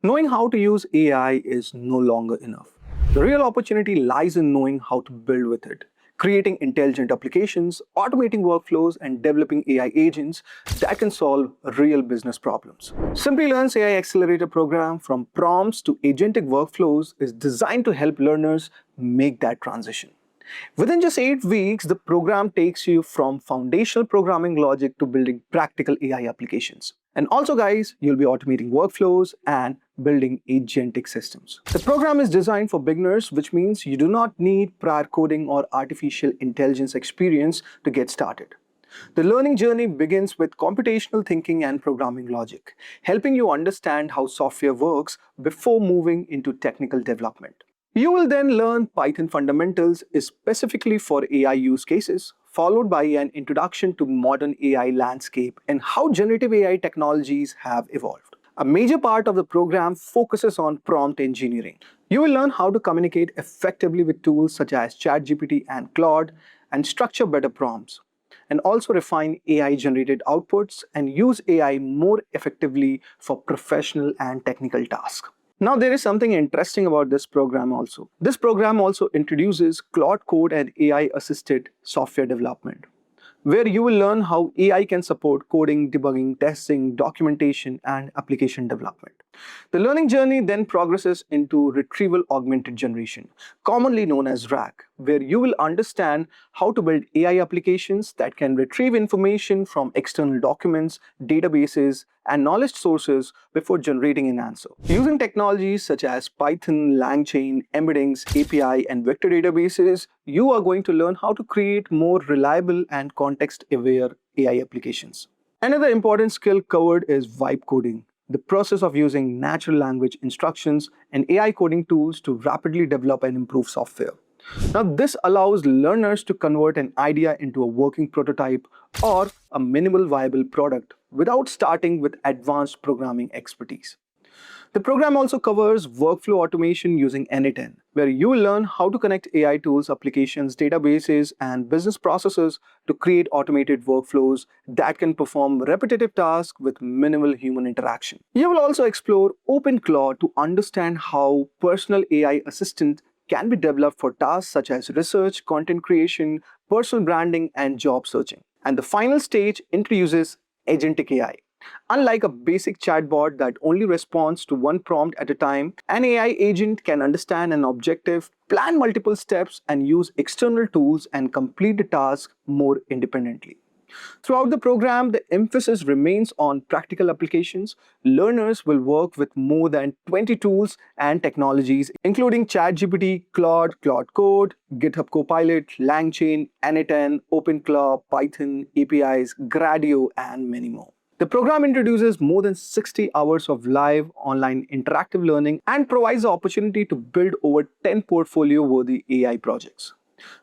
Knowing how to use AI is no longer enough. The real opportunity lies in knowing how to build with it, creating intelligent applications, automating workflows, and developing AI agents that can solve real business problems. Simplilearn's AI Accelerator program, from prompts to agentic workflows, is designed to help learners make that transition. Within just 8 weeks, the program takes you from foundational programming logic to building practical AI applications. And also, guys, you'll be automating workflows and building agentic systems. The program is designed for beginners, which means you do not need prior coding or artificial intelligence experience to get started. The learning journey begins with computational thinking and programming logic, helping you understand how software works before moving into technical development. You will then learn Python fundamentals specifically for AI use cases, followed by an introduction to modern AI landscape and how generative AI technologies have evolved. A major part of the program focuses on prompt engineering. You will learn how to communicate effectively with tools such as ChatGPT and Claude and structure better prompts, and also refine AI-generated outputs and use AI more effectively for professional and technical tasks. Now, there is something interesting about this program also. This program also introduces Claude Code and AI-assisted software development, where you will learn how AI can support coding, debugging, testing, documentation, and application development. The learning journey then progresses into retrieval augmented generation, commonly known as RAG, where you will understand how to build AI applications that can retrieve information from external documents, databases, and knowledge sources before generating an answer. Using technologies such as Python, LangChain, embeddings, API, and vector databases, you are going to learn how to create more reliable and context-aware AI applications. Another important skill covered is vibe coding, the process of using natural language instructions and AI coding tools to rapidly develop and improve software. Now, this allows learners to convert an idea into a working prototype or a minimal viable product without starting with advanced programming expertise. The program also covers workflow automation using n8n, where you will learn how to connect AI tools, applications, databases, and business processes to create automated workflows that can perform repetitive tasks with minimal human interaction. You will also explore OpenClaw to understand how personal AI assistant can be developed for tasks such as research, content creation, personal branding, and job searching. And the final stage introduces Agentic AI. Unlike a basic chatbot that only responds to one prompt at a time, an AI agent can understand an objective, plan multiple steps, and use external tools and complete the task more independently. Throughout the program, the emphasis remains on practical applications. Learners will work with more than 20 tools and technologies, including ChatGPT, Claude, Claude Code, GitHub Copilot, LangChain, n8n, OpenClaw, Python, APIs, Gradio, and many more. The program introduces more than 60 hours of live online interactive learning and provides the opportunity to build over 10 portfolio-worthy AI projects.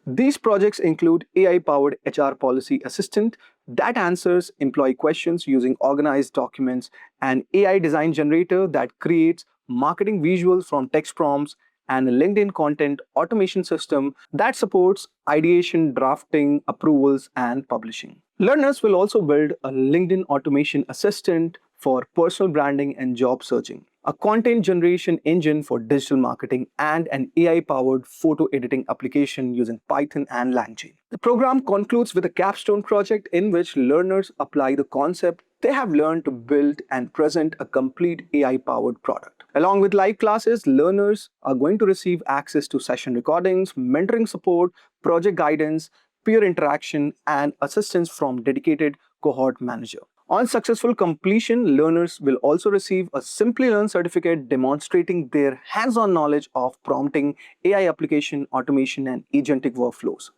These projects include AI-powered HR policy assistant that answers employee questions using organized documents, an AI design generator that creates marketing visuals from text prompts, and a LinkedIn content automation system that supports ideation, drafting, approvals, and publishing. Learners will also build a LinkedIn automation assistant for personal branding and job searching, a content generation engine for digital marketing, and an AI-powered photo editing application using Python and LangChain. The program concludes with a capstone project in which learners apply the concept they have learned to build and present a complete AI-powered product. Along with live classes, learners are going to receive access to session recordings, mentoring support, project guidance, peer interaction, and assistance from dedicated cohort manager. On successful completion, learners will also receive a Simplilearn certificate demonstrating their hands-on knowledge of prompting, AI application, automation, and agentic workflows.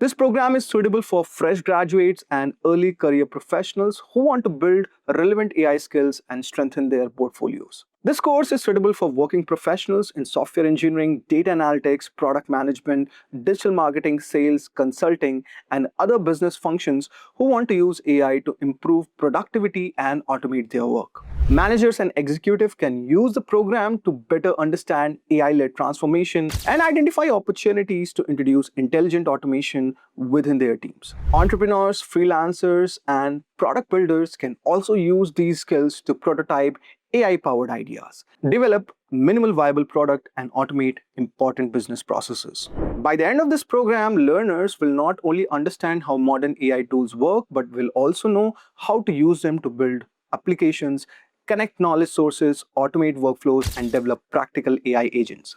This program is suitable for fresh graduates and early career professionals who want to build relevant AI skills and strengthen their portfolios. This course is suitable for working professionals in software engineering, data analytics, product management, digital marketing, sales, consulting, and other business functions who want to use AI to improve productivity and automate their work. Managers and executives can use the program to better understand AI-led transformation and identify opportunities to introduce intelligent automation within their teams. Entrepreneurs, freelancers, and product builders can also use these skills to prototype AI-powered ideas, develop minimal viable product, and automate important business processes. By the end of this program, learners will not only understand how modern AI tools work, but will also know how to use them to build applications, connect knowledge sources, automate workflows, and develop practical AI agents.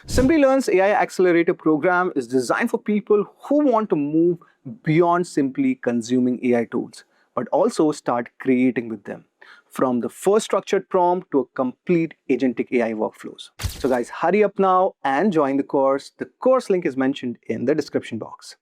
Simplilearn's AI Accelerator program is designed for people who want to move beyond simply consuming AI tools, but also start creating with them, from the first structured prompt to a complete agentic AI workflows. So guys, hurry up now and join the course. The course link is mentioned in the description box.